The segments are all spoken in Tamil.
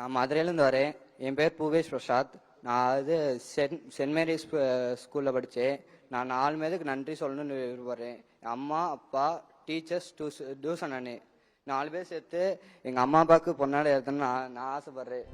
நான் மதுரையிலேருந்து வரேன். என் பேர் பூவேஷ் பிரசாத். நான் சென்ட் மேரிஸ் ஸ்கூலில் படித்தேன். நான் 4 பேருக்கு நன்றி சொல்லணும்னு விரும்புகிறேன். என் அம்மா, அப்பா, டீச்சர்ஸ், டியூசன் அண்ணே 4 பேர் சேர்த்து எங்கள் அம்மா அப்பாவுக்கு பொன்னாடை எடுத்தேன்னு நான் ஆசைப்பட்றேன்.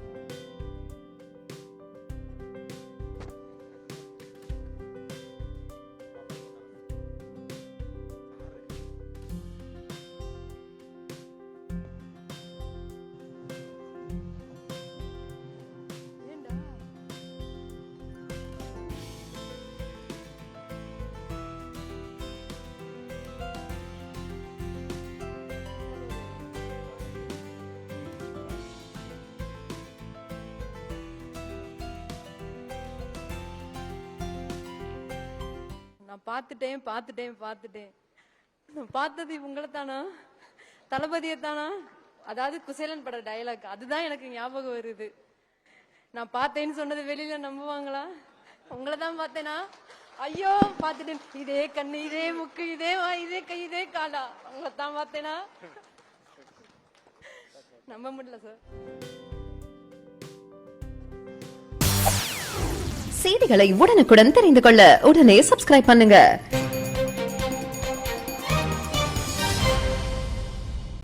நான் பார்த்துட்டேன். நான் பார்த்தது உங்களை தானா, தளபதியை தானா? அதாவது குசேலன் பட டயலாக் அதுதான் எனக்கு ஞாபகம் வருது. நான் பார்த்தேன்னு சொன்னது வெளியில நம்புவாங்களா? உங்களை தான் பார்த்தேனா? ஐயோ பார்த்துட்டேன். இதே கண்ணு, இதே முக்கு, இதே இதே கை, இதே காலா, உங்களை தான் பார்த்தேனா? நம்ப முடியல சார். செய்திகளை உடனுக்குடன் தெரிந்து கொள்ள உடனே சப்ஸ்கிரைப் பண்ணுங்க.